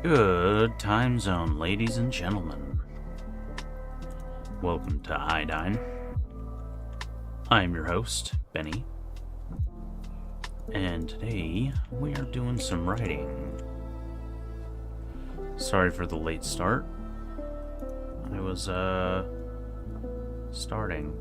Good time zone, ladies and gentlemen. Welcome to Iodine. I'm your host, Benny. And today, we are doing some writing. Sorry for the late start. I was, starting.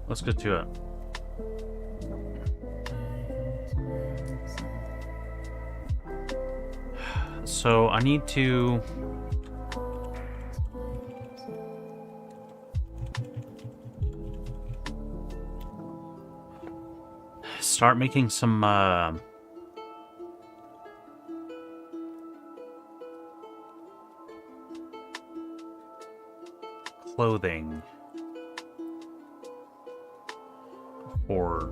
Let's get to it. So I need to start making some clothing for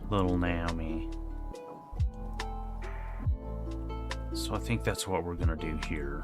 little Naomi. So I think that's what we're gonna do here.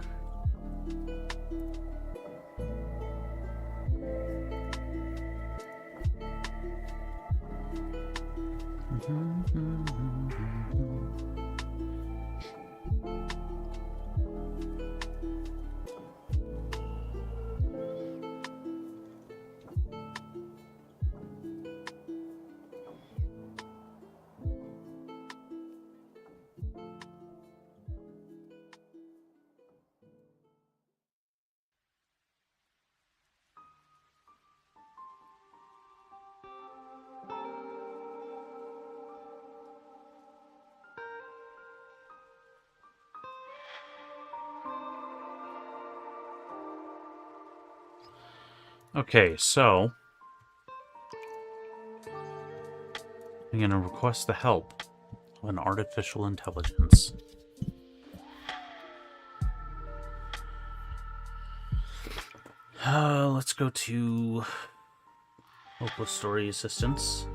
Okay, so I'm going to request the help of an artificial intelligence. Let's go to Hopeless Story Assistance.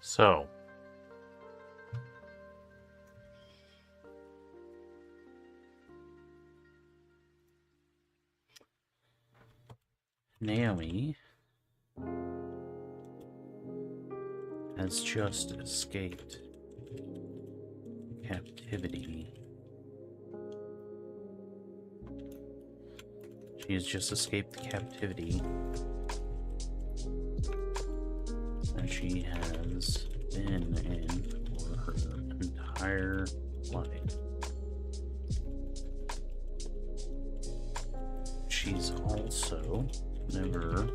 So, Naomi has just escaped captivity. She has just escaped captivity that she has been in for her entire life. She's also never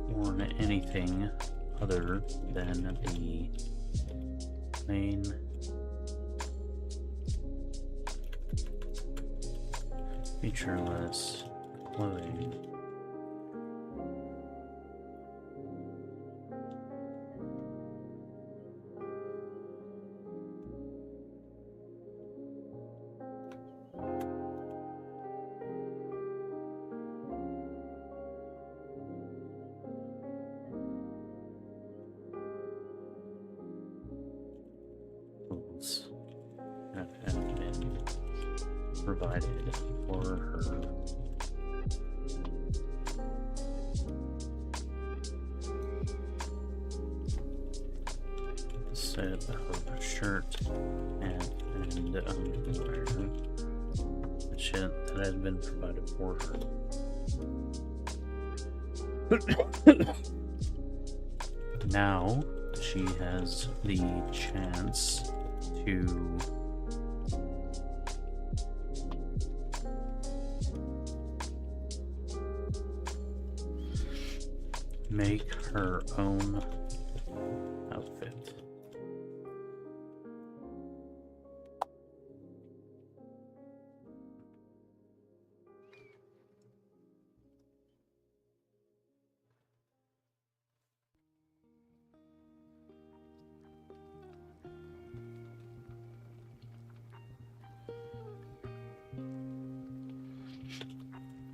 worn anything other than the main featureless clothing. Clothes. that have been provided for her. Set of shirt and underwear. The shit that had been provided for her. Now she has the chance to make her own outfit.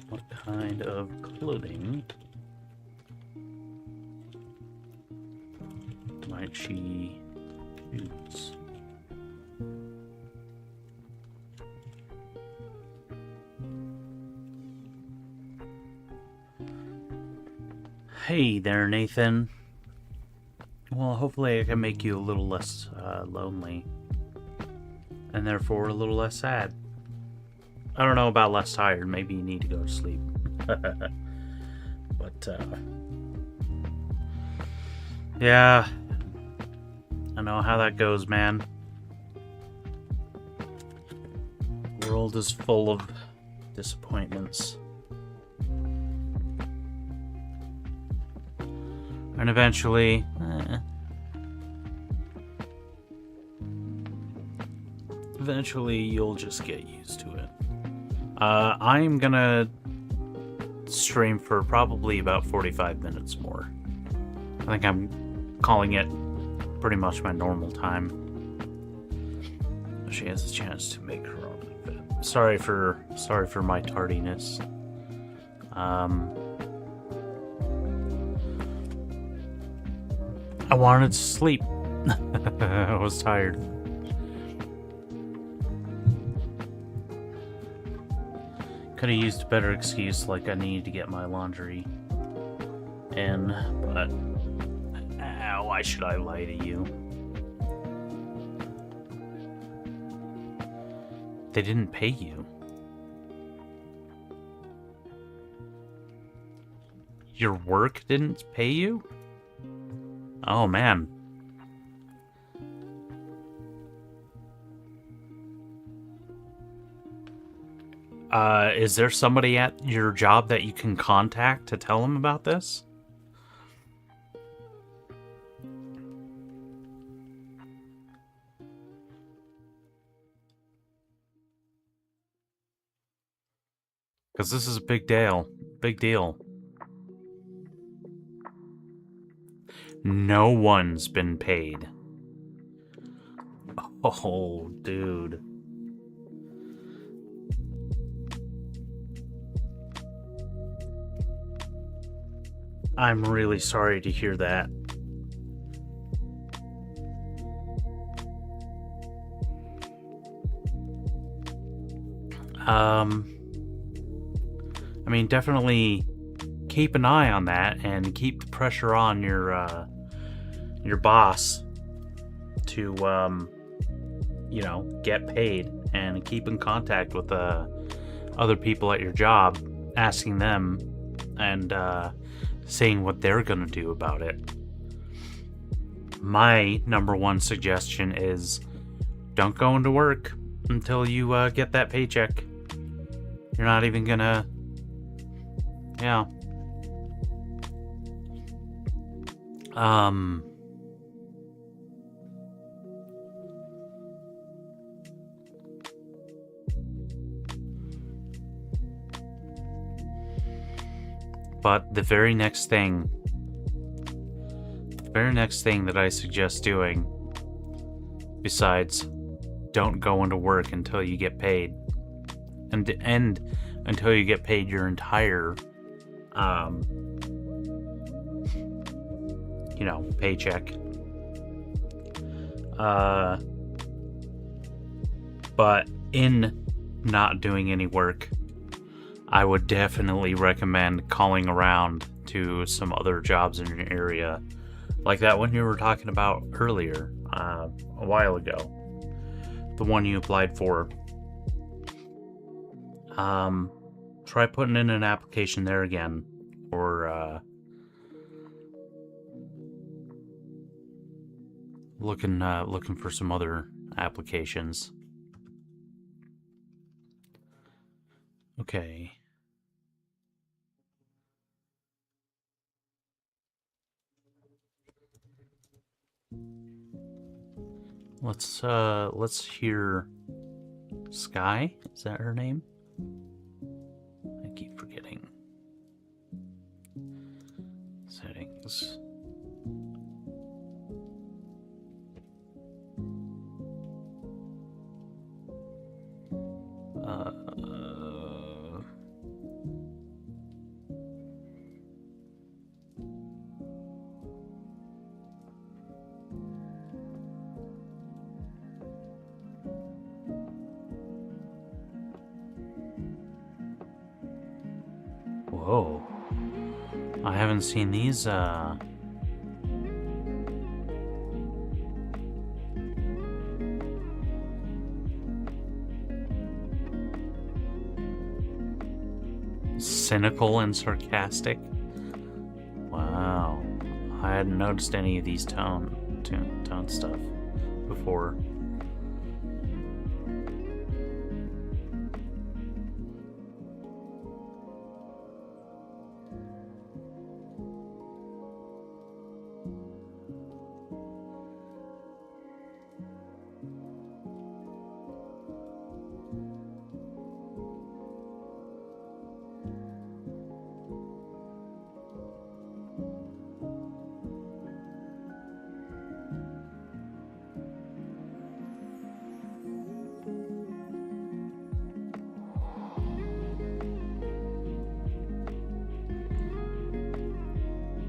What kind of clothing might she use? Hey there, Nathan. Well, hopefully I can make you a little less lonely. And therefore a little less sad. I don't know about less tired. Maybe you need to go to sleep. But, yeah. I know how that goes, man. The world is full of disappointments. And eventually, you'll just get used to it. I'm gonna stream for probably about 45 minutes more. I think I'm calling it pretty much my normal time. She has a chance to make her own outfit. Sorry for my tardiness. I wanted to sleep. I was tired. Could have used a better excuse, like I needed to get my laundry in, but why should I lie to you? They didn't pay you. Your work didn't pay you? Oh, man. Is there somebody at your job that you can contact to tell them about this? Because this is a big deal. Big deal. No one's been paid. Oh, dude. I'm really sorry to hear that. I mean, definitely keep an eye on that and keep the pressure on your boss to, you know, get paid, and keep in contact with other people at your job, asking them and seeing what they're gonna do about it. My number one suggestion is don't go into work until you get that paycheck. You're not even gonna... Yeah. But the very next thing that I suggest doing, besides don't go into work until you get paid, and until you get paid your entire, you know, paycheck. But in not doing any work, I would definitely recommend calling around to some other jobs in your area, like that one you were talking about earlier, a while ago, the one you applied for. Try putting in an application there again, or looking for some other applications. Okay. Let's hear Sky. Is that her name? I keep forgetting. Settings. Whoa. I haven't seen these, cynical and sarcastic. Wow. I hadn't noticed any of these tone stuff before.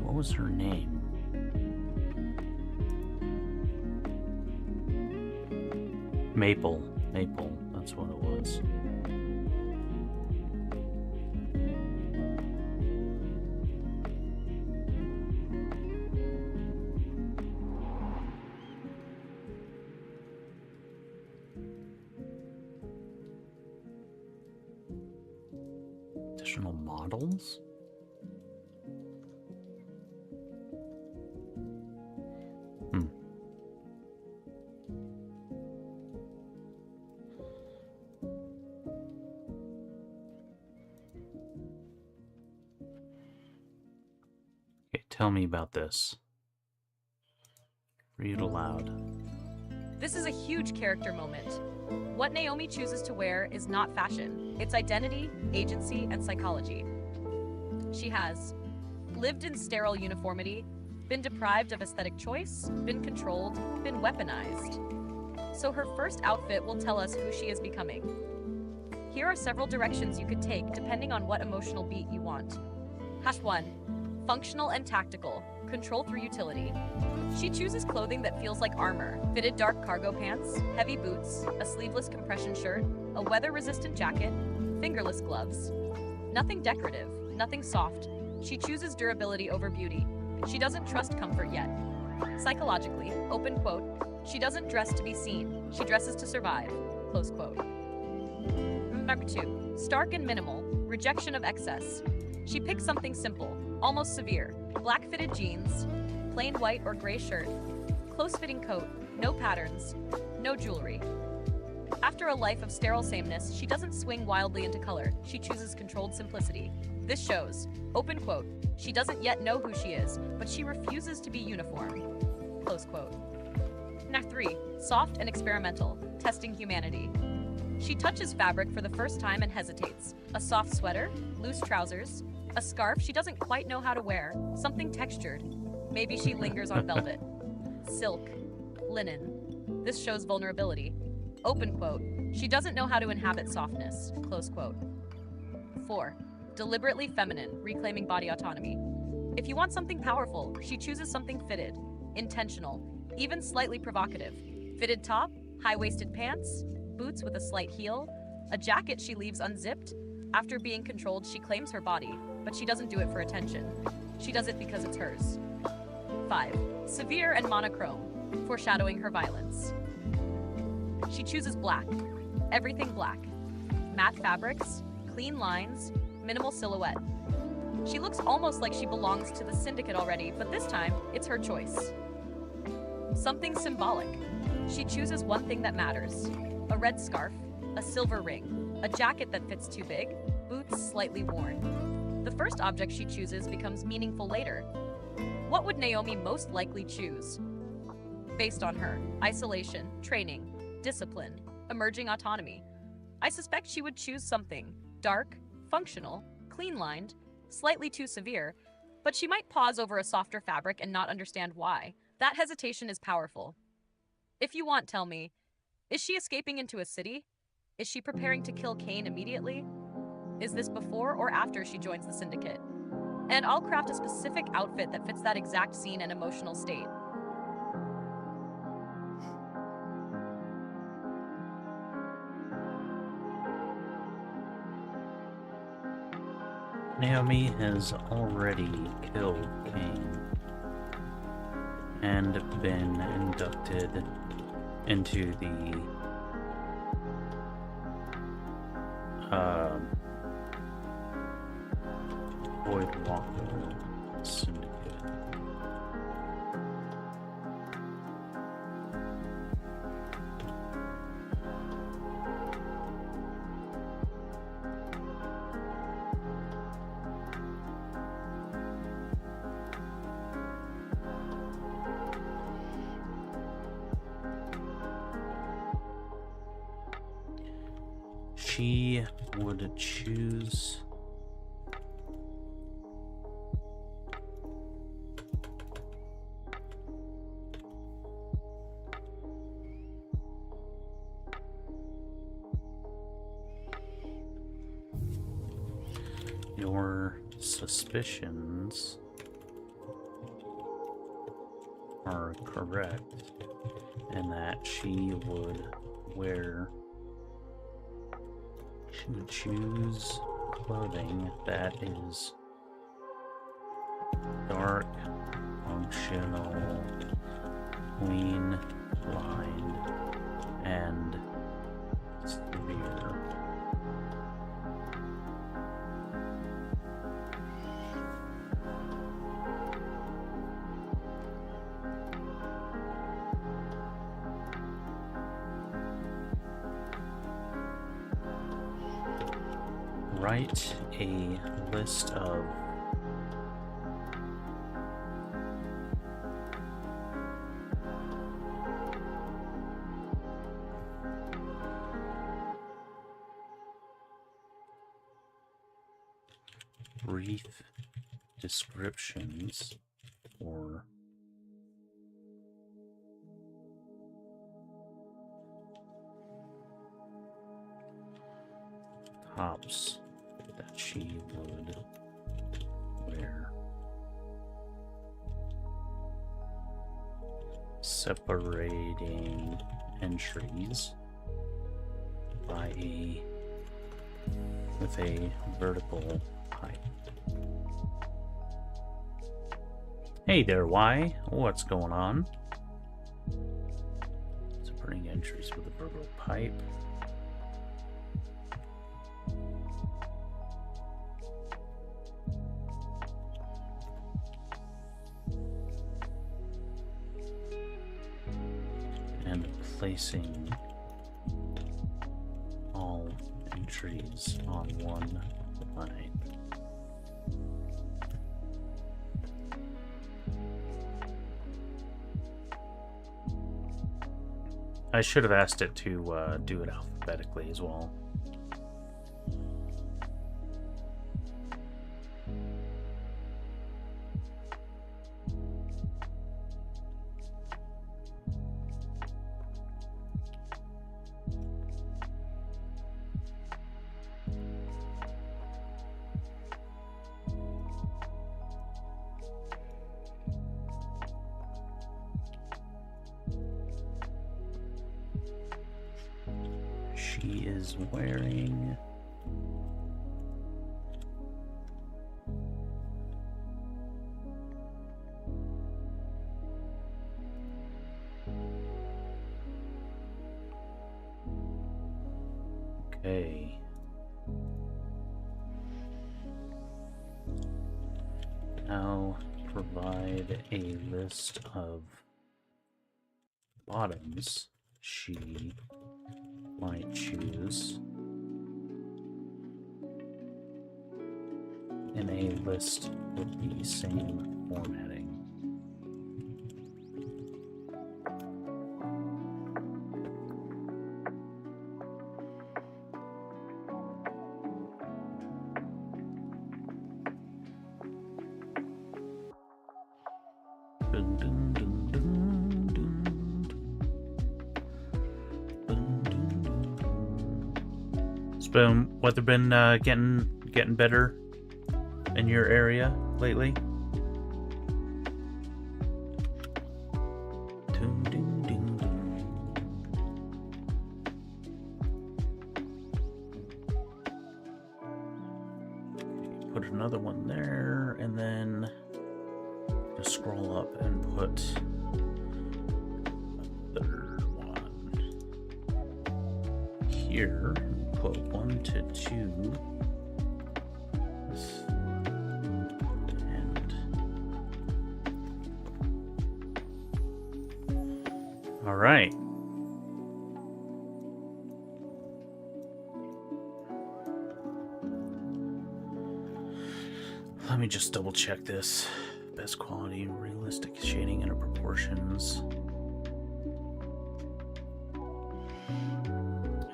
What was her name? Maple, that's what it was. Additional models? Tell me about this. Read aloud. This is a huge character moment. What Naomi chooses to wear is not fashion. It's identity, agency, and psychology. She has lived in sterile uniformity, been deprived of aesthetic choice, been controlled, been weaponized. So her first outfit will tell us who she is becoming. Here are several directions you could take depending on what emotional beat you want. #1. Functional and tactical. Control through utility. She chooses clothing that feels like armor. Fitted dark cargo pants, heavy boots, a sleeveless compression shirt, a weather-resistant jacket, fingerless gloves. Nothing decorative, nothing soft. She chooses durability over beauty. She doesn't trust comfort yet. Psychologically, open quote, she doesn't dress to be seen. She dresses to survive. Close quote. #2. Stark and minimal. Rejection of excess. She picks something simple, almost severe. Black fitted jeans, plain white or gray shirt, close-fitting coat, no patterns, no jewelry. After a life of sterile sameness, she doesn't swing wildly into color. She chooses controlled simplicity. This shows, open quote, she doesn't yet know who she is, but she refuses to be uniform. Close quote. #3. Soft and experimental, testing humanity. She touches fabric for the first time and hesitates. A soft sweater, loose trousers, a scarf she doesn't quite know how to wear, something textured. Maybe she lingers on velvet. Silk, linen. This shows vulnerability. Open quote, she doesn't know how to inhabit softness. Close quote. 4. Deliberately feminine, reclaiming body autonomy. If you want something powerful, she chooses something fitted, intentional, even slightly provocative. Fitted top, high-waisted pants, boots with a slight heel, a jacket she leaves unzipped. After being controlled, she claims her body, but she doesn't do it for attention. She does it because it's hers. 5. Severe and monochrome, foreshadowing her violence. She chooses black. Everything black. Matte fabrics, clean lines, minimal silhouette. She looks almost like she belongs to the syndicate already, but this time, it's her choice. Something symbolic. She chooses one thing that matters. A red scarf, a silver ring, a jacket that fits too big, boots slightly worn. The first object she chooses becomes meaningful later. What would Naomi most likely choose? Based on her, isolation, training, discipline, emerging autonomy. I suspect she would choose something dark, functional, clean-lined, slightly too severe, but she might pause over a softer fabric and not understand why. That hesitation is powerful. If you want, tell me, is she escaping into a city? Is she preparing to kill Kane immediately? Is this before or after she joins the syndicate? And I'll craft a specific outfit that fits that exact scene and emotional state. Naomi has already killed Kane and been inducted into the Void Walker Syndicate. She would choose your suspicions are correct in that she would choose clothing that is dark, functional, clean, lined, and severe. Write a list of brief descriptions for tops that she would wear. Separating entries with a vertical pipe. Hey there, Y. What's going on? Separating entries with a vertical pipe. And placing all entries on one line. I should have asked it to do it alphabetically as well. she is wearing. Okay. Now provide a list of bottoms she might choose in a list with the same formatting. Dun, dun, dun, dun, dun, dun, dun, dun. Spoon, weather been getting better in your area lately? Dun, dun, dun, dun. Put another one there, and then just scroll up and put a third one here. Put 1 to 2. And all right. Let me just double check this. Best quality, realistic shading and proportions.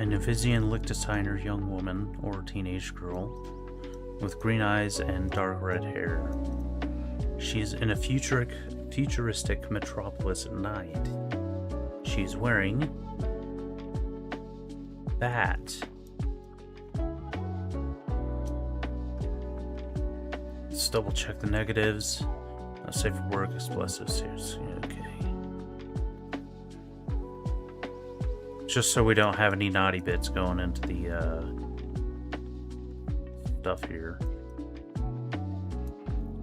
An Ephesian Liechtensteiner young woman or teenage girl with green eyes and dark red hair. She's in a futuristic metropolis at night. She's wearing that. Let's double check the negatives. Safe for work, explosives here. Okay. Just so we don't have any naughty bits going into the stuff here.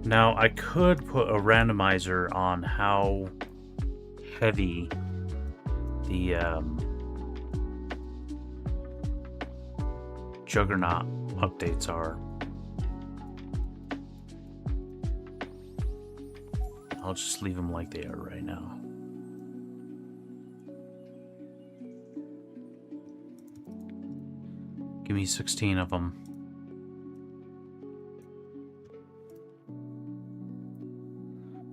Now, I could put a randomizer on how heavy the Juggernaut updates are. I'll just leave them like they are right now. Give me 16 of them.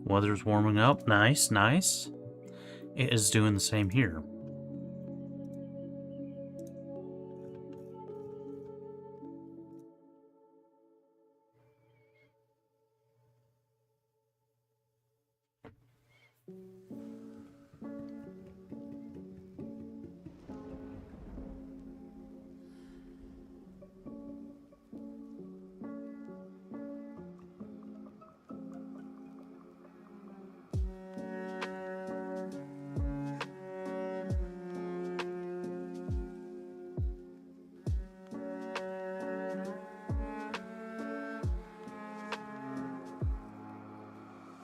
Weather's warming up. Nice, nice. It is doing the same here.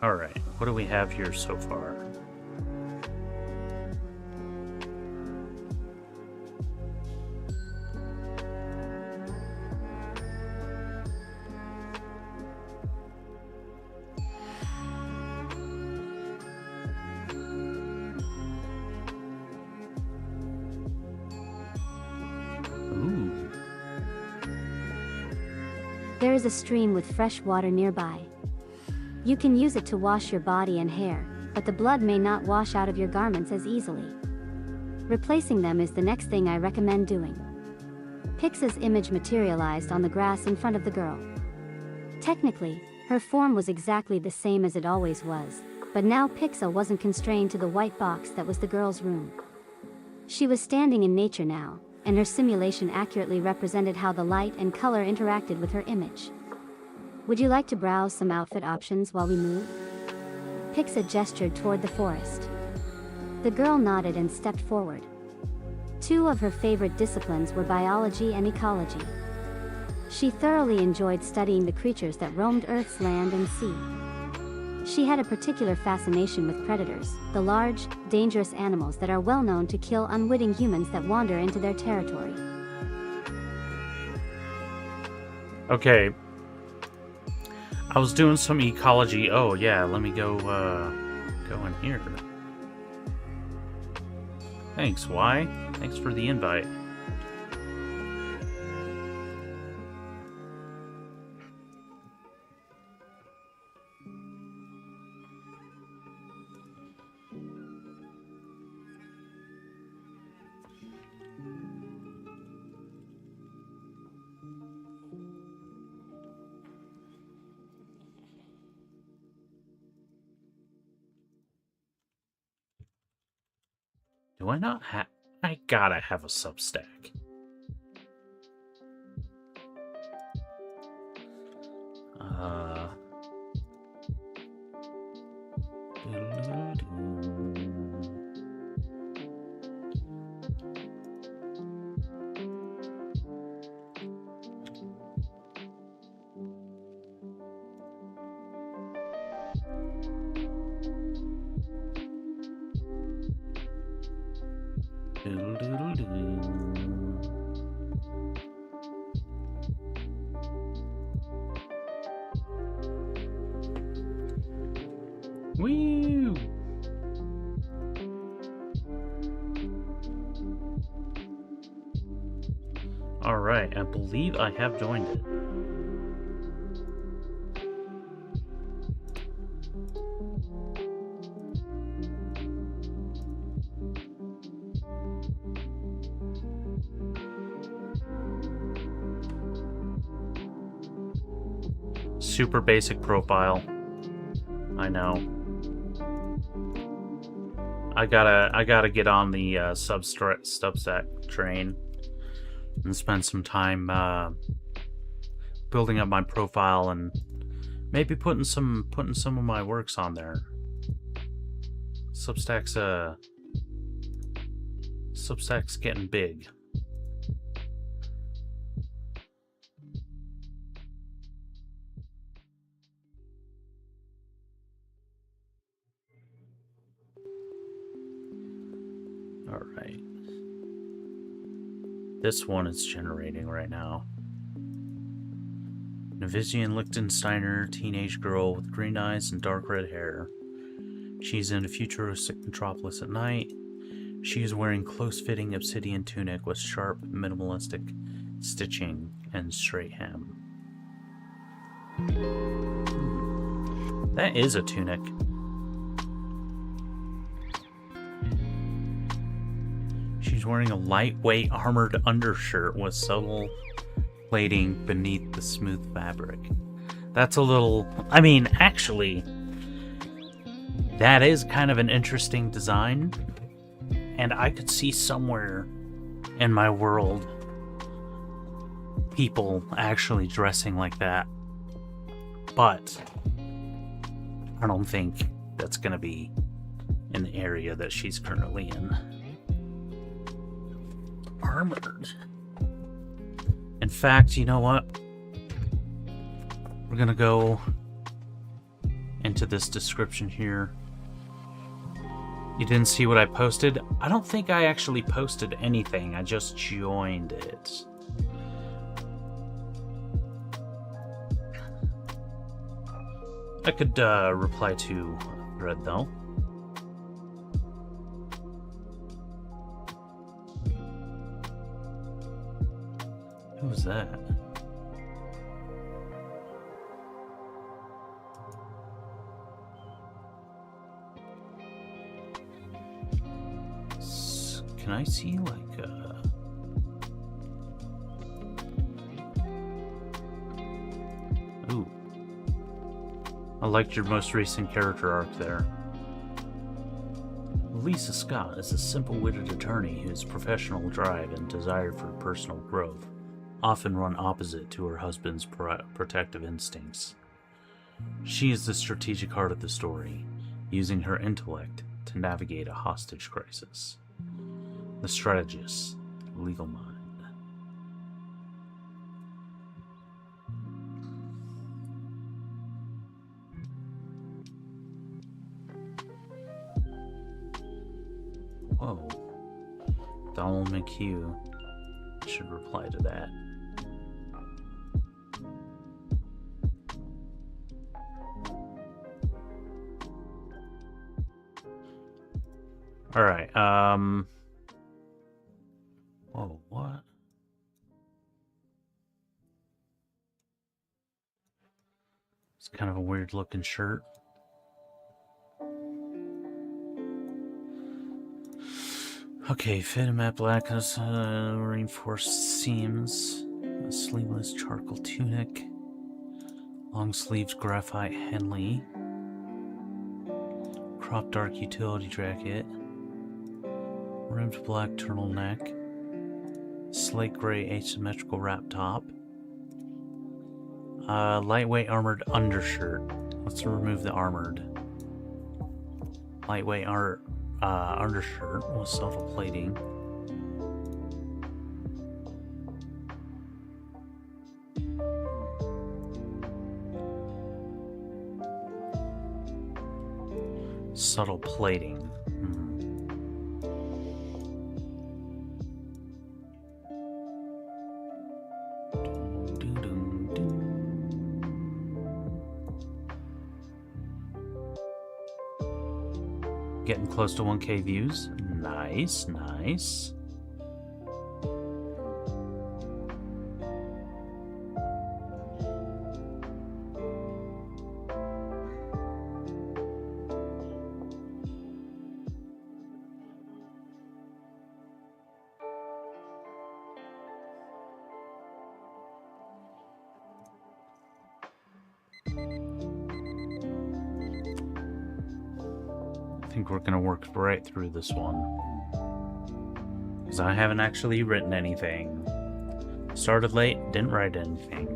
Alright, what do we have here so far? Ooh. There is a stream with fresh water nearby. You can use it to wash your body and hair, but the blood may not wash out of your garments as easily. Replacing them is the next thing I recommend doing. Pixa's image materialized on the grass in front of the girl. Technically, her form was exactly the same as it always was, but now Pixa wasn't constrained to the white box that was the girl's room. She was standing in nature now, and her simulation accurately represented how the light and color interacted with her image. Would you like to browse some outfit options while we move? Pixa gestured toward the forest. The girl nodded and stepped forward. Two of her favorite disciplines were biology and ecology. She thoroughly enjoyed studying the creatures that roamed Earth's land and sea. She had a particular fascination with predators, the large, dangerous animals that are well known to kill unwitting humans that wander into their territory. Okay. I was doing some ecology. Oh, yeah, let me go in here. Thanks, Y. Thanks for the invite. Do I not have... I gotta have a Substack. Woo! Alright, I believe I have joined it. Super basic profile. I know. I gotta get on the Substack train and spend some time building up my profile and maybe putting some of my works on there. Substack's getting big. Alright. This one is generating right now. Navizian Lichtensteiner, teenage girl with green eyes and dark red hair. She's in a futuristic metropolis at night. She is wearing close-fitting obsidian tunic with sharp, minimalistic stitching and straight hem. That is a tunic. She's wearing a lightweight armored undershirt with subtle plating beneath the smooth fabric. That's a little... I mean, actually, that is kind of an interesting design. And I could see somewhere in my world people actually dressing like that. But I don't think that's going to be in the area that she's currently in. Armored. In fact, you know what? We're gonna go into this description here. You didn't see what I posted? I don't think I actually posted anything. I just joined it. I could reply to a thread though. Who was that? Can I see like Ooh. I liked your most recent character arc there. Lisa Scott is a simple-witted attorney whose professional drive and desire for personal growth often run opposite to her husband's protective instincts. She is the strategic heart of the story, using her intellect to navigate a hostage crisis. The strategist. Legal mind. Whoa. Donald McHugh should reply to that. Alright, whoa, what? It's kind of a weird looking shirt. Okay, fit a matte black has reinforced seams, a sleeveless charcoal tunic, long sleeves graphite Henley, crop dark utility jacket, rimmed black turtleneck, slate gray asymmetrical wrap top, lightweight armored undershirt. Let's remove the armored. Lightweight undershirt with self-plating. Subtle plating. Getting close to 1K views. Nice, nice. I think we're gonna work right through this one, because I haven't actually written anything. Started late, didn't write anything.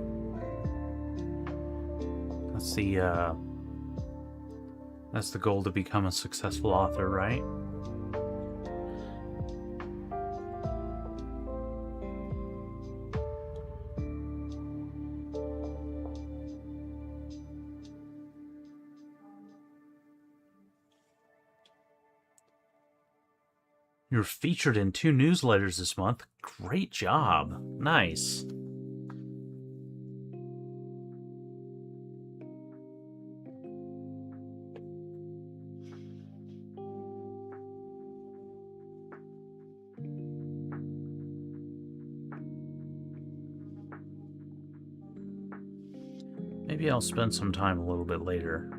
That's the goal, to become a successful author, right? You're featured in 2 newsletters this month. Great job. Nice. Maybe I'll spend some time a little bit later.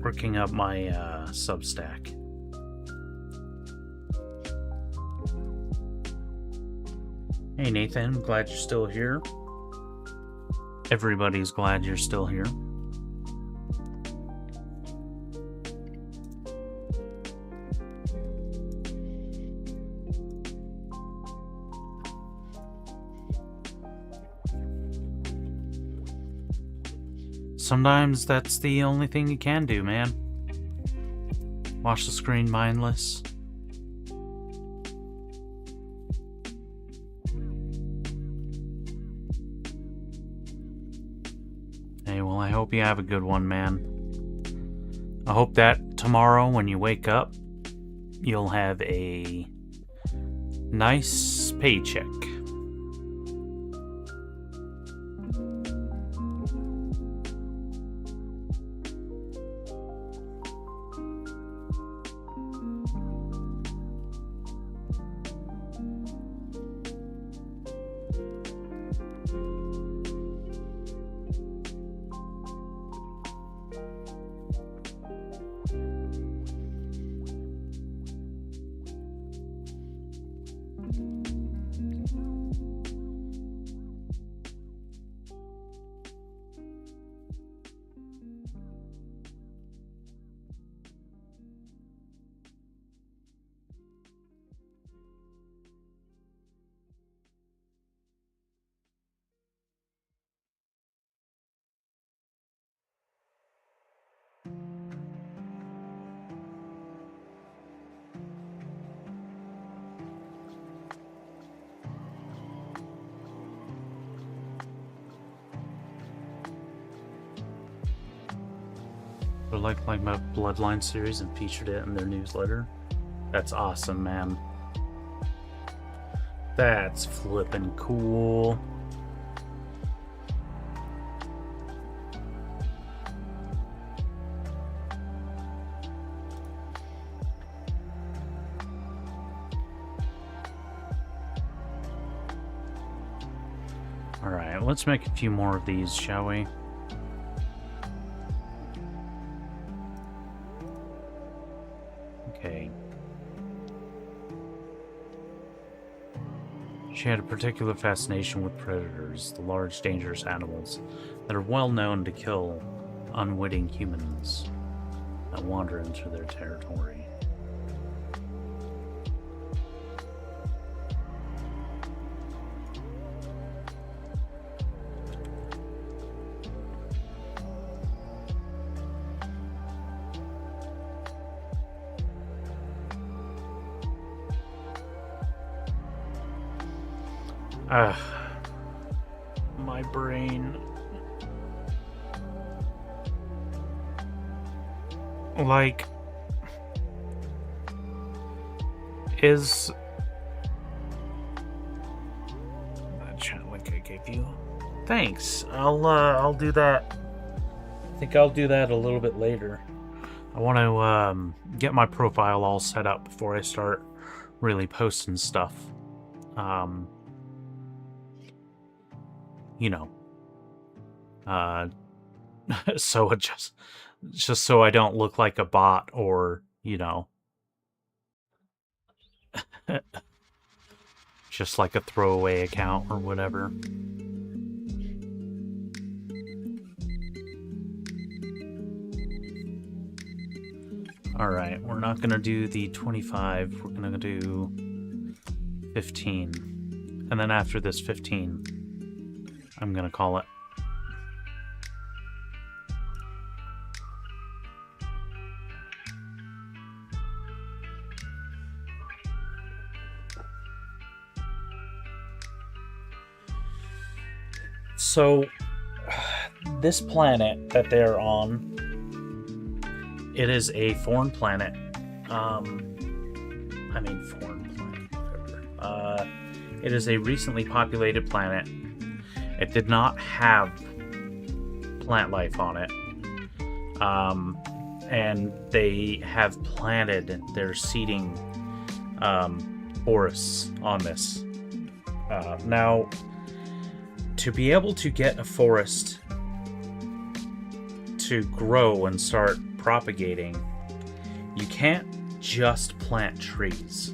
Working up my Substack. Hey Nathan, I'm glad you're still here. Everybody's glad you're still here. Sometimes that's the only thing you can do, man. Watch the screen mindless. Hey, well, I hope you have a good one, man. I hope that tomorrow when you wake up, you'll have a nice paycheck. people like my Bloodline series and featured it in their newsletter. That's awesome, man. That's flippin' cool. Alright, let's make a few more of these, shall we? Okay. She had a particular fascination with predators, the large, dangerous animals that are well known to kill unwitting humans that wander into their territory. My brain. Like, is that chat link I gave you? Thanks. I'll do that. I think I'll do that a little bit later. I want to get my profile all set up before I start really posting stuff. You know, so it just so I don't look like a bot or, you know, just like a throwaway account or whatever. Alright, we're not gonna do the 25, we're gonna do 15. And then after this 15, I'm gonna call it. So, this planet that they're on, it is a foreign planet. I mean, foreign planet, whatever. It is a recently populated planet. It did not have plant life on it. And they have planted their seeding forests on this. Now, to be able to get a forest to grow and start propagating, you can't just plant trees.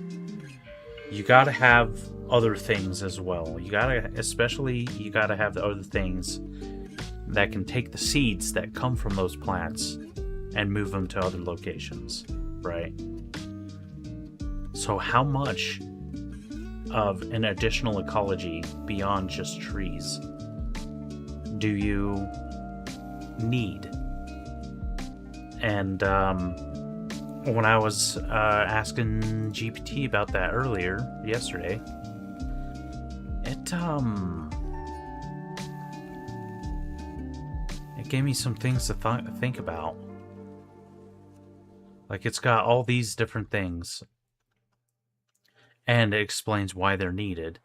You gotta have other things as well. You gotta have the other things that can take the seeds that come from those plants and move them to other locations, right? So how much of an additional ecology beyond just trees do you need? And when I was asking GPT about that yesterday, it gave me some things to think about. Like, it's got all these different things, and it explains why they're needed.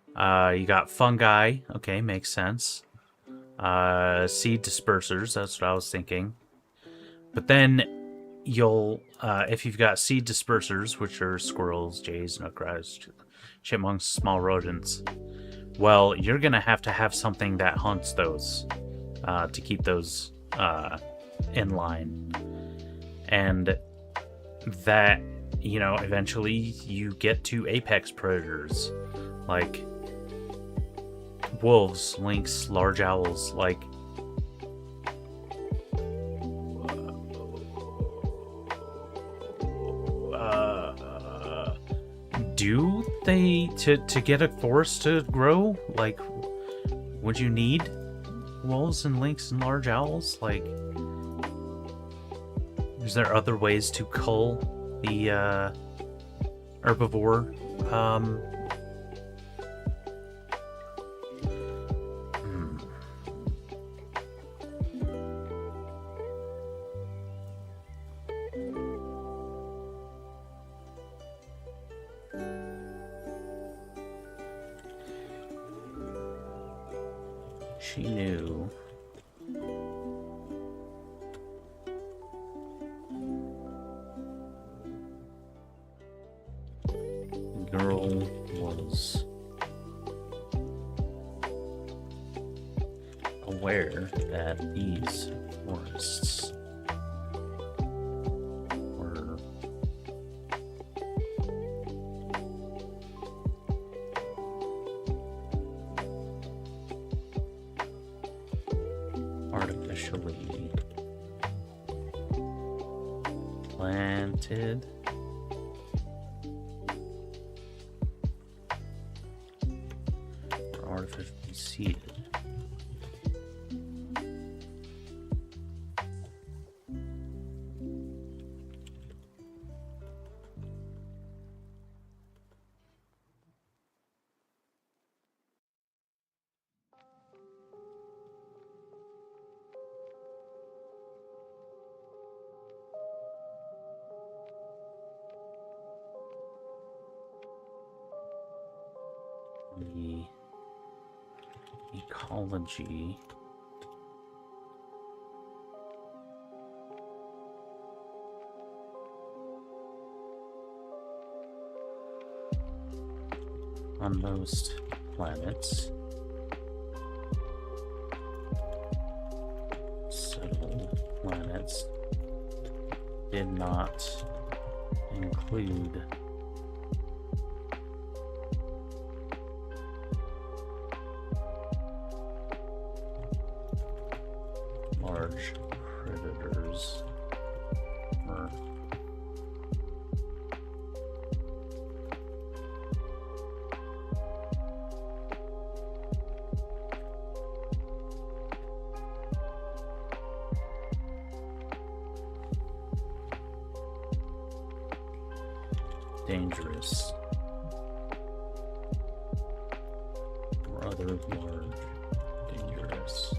You got fungi, okay, makes sense. Seed dispersers, that's what I was thinking. But then you'll, if you've got seed dispersers, which are squirrels, jays, nutcrackers, chipmunks, small rodents, well, you're gonna have to have something that hunts those to keep those in line. And that, you know, eventually you get to apex predators like wolves, lynx, large owls. Like, do they to get a forest to grow? Like, would you need wolves and lynx and large owls? Like, is there other ways to cull the herbivore? She knew. The girl was aware that these forests were artificially planted or artificially seeded. The ecology on most planets, settled planets, did not include large predators or dangerous or other large dangerous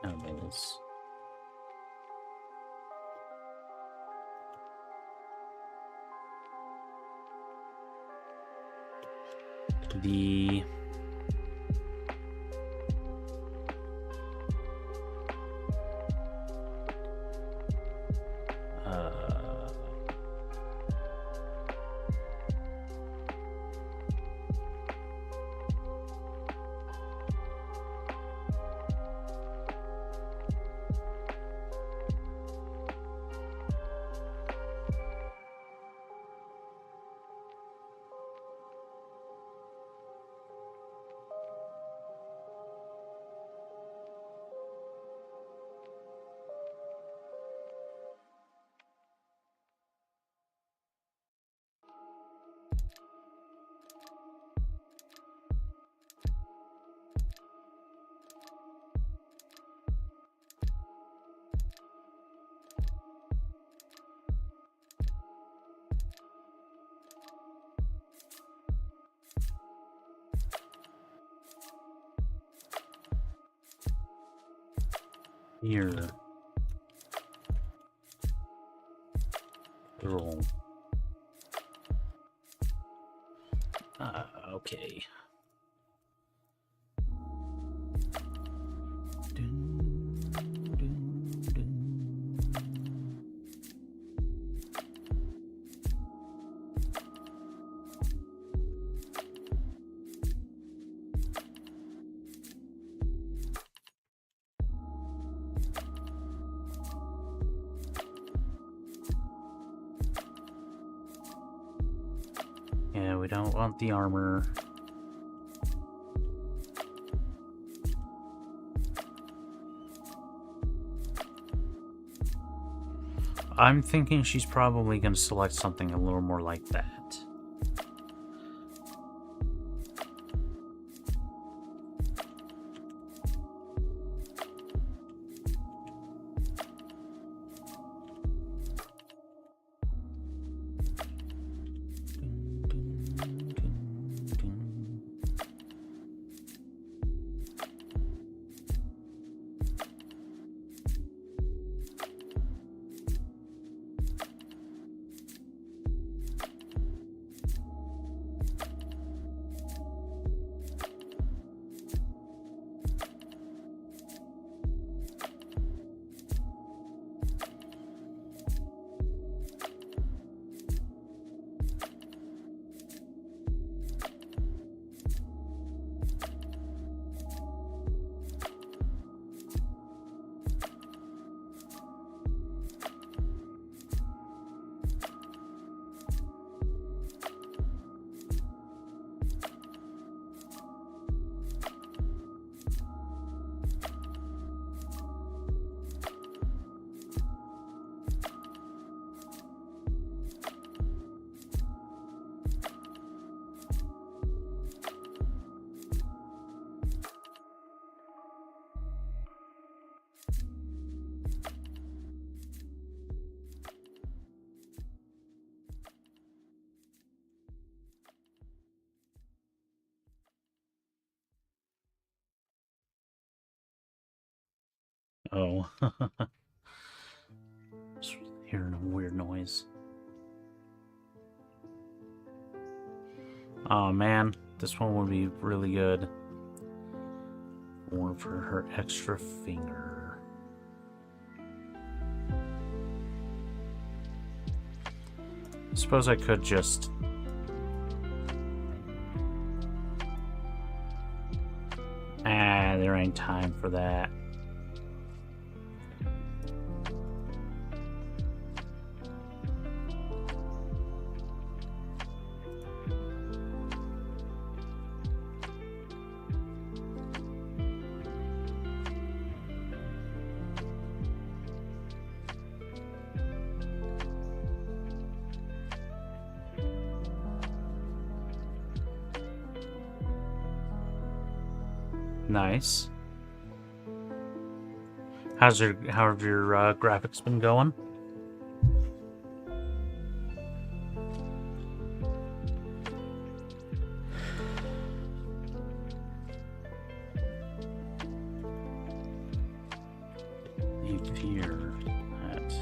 animals. The here girl. Okay. Dun, dun, dun. Yeah, we don't want the armor. I'm thinking she's probably going to select something a little more like that. Oh. Just hearing a weird noise. Oh man, this one would be really good. One for her extra finger. I suppose I could just... there ain't time for that. Nice. How have your graphics been going? You fear that.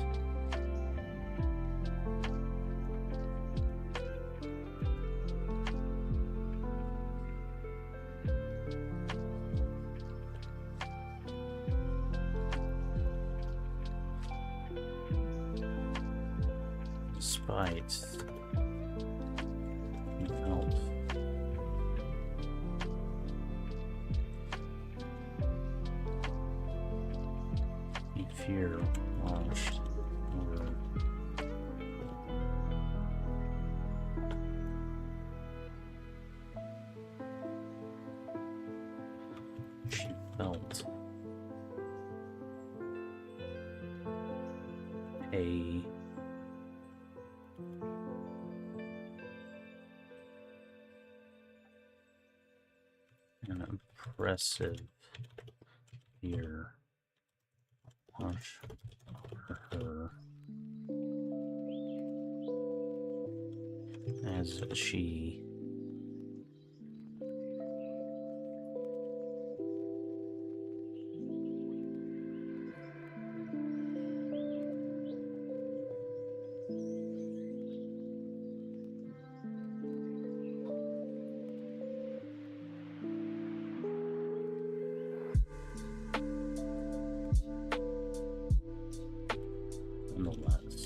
Despite you felt you fear launched over she felt a an impressive fear wash over her as she nonetheless.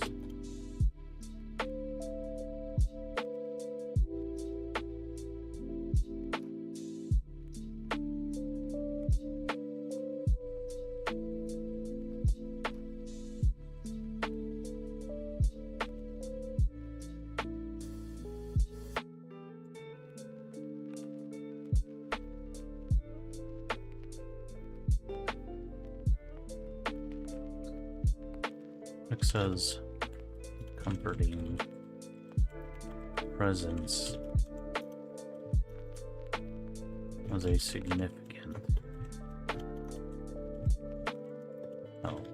Ixa's comforting presence was a significant help.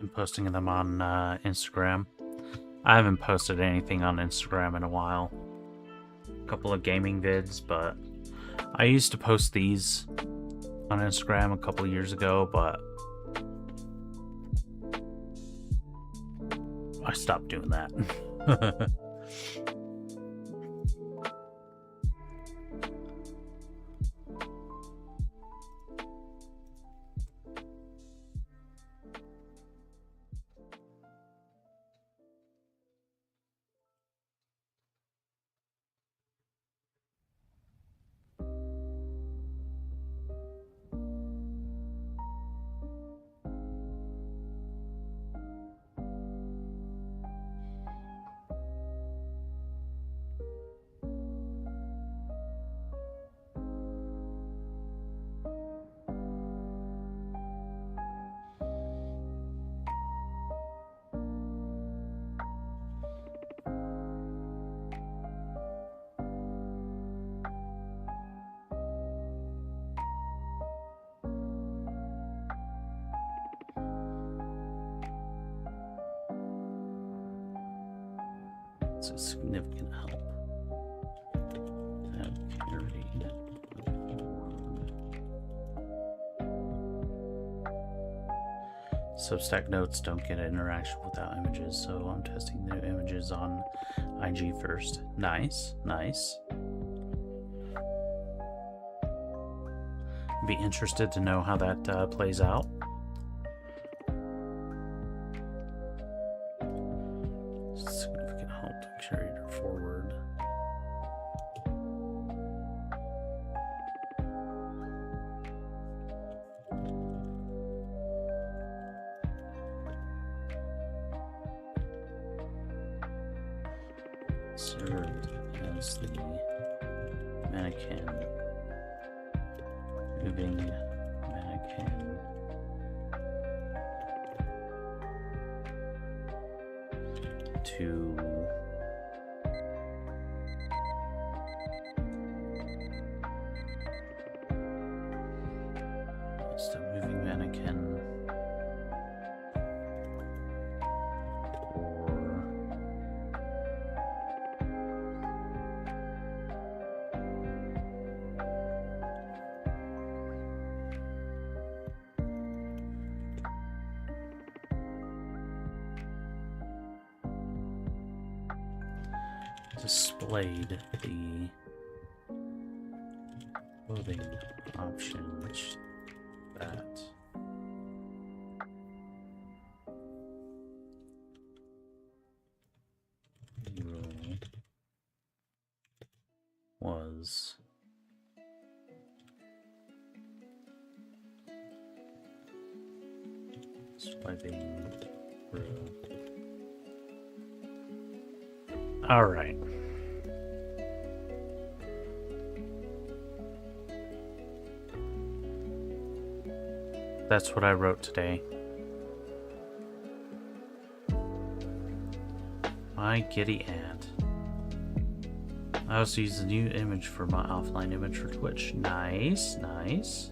I'm posting them on Instagram. I haven't posted anything on Instagram in a while. A couple of gaming vids, but I used to post these on Instagram a couple of years ago, but I stopped doing that. It's a significant help to have carried Substack notes don't get interaction without images, so I'm testing the images on IG first. Nice, nice. Be interested to know how that plays out. Significant help to carry it forward. Served as the mannequin, moving mannequin to just a moving mannequin displayed the clothing options that was swiping through. All right. That's what I wrote today. My giddy aunt. I also use the new image for my offline image for Twitch. Nice, nice.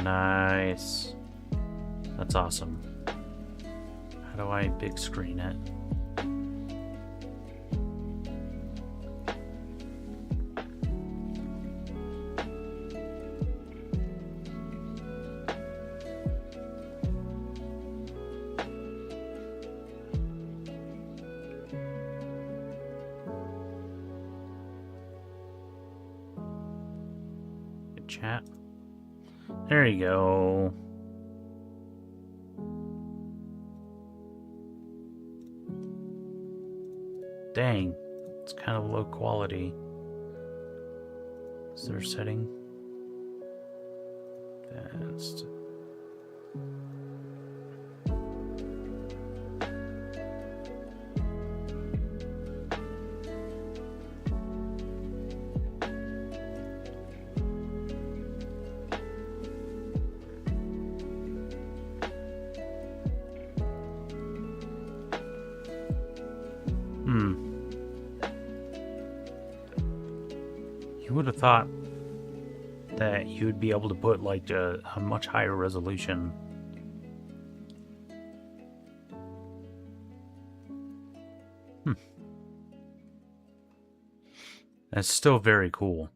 Nice. That's awesome. How do I big screen it? Good chat. There you go. Dang, it's kind of low quality. Is there a setting? That's... You would have thought that you would be able to put like a much higher resolution. That's still very cool.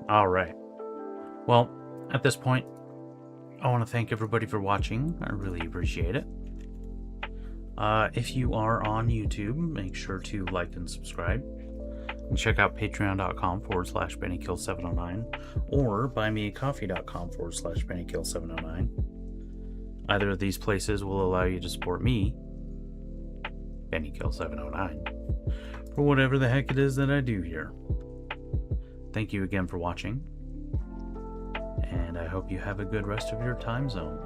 All right. Well, at this point, I want to thank everybody for watching. I really appreciate it. If you are on YouTube, make sure to like and subscribe. And check out patreon.com/BennyKill709 or buymeacoffee.com/BennyKill709. Either of these places will allow you to support me, BennyKill709, for whatever the heck it is that I do here. Thank you again for watching, and I hope you have a good rest of your time zone.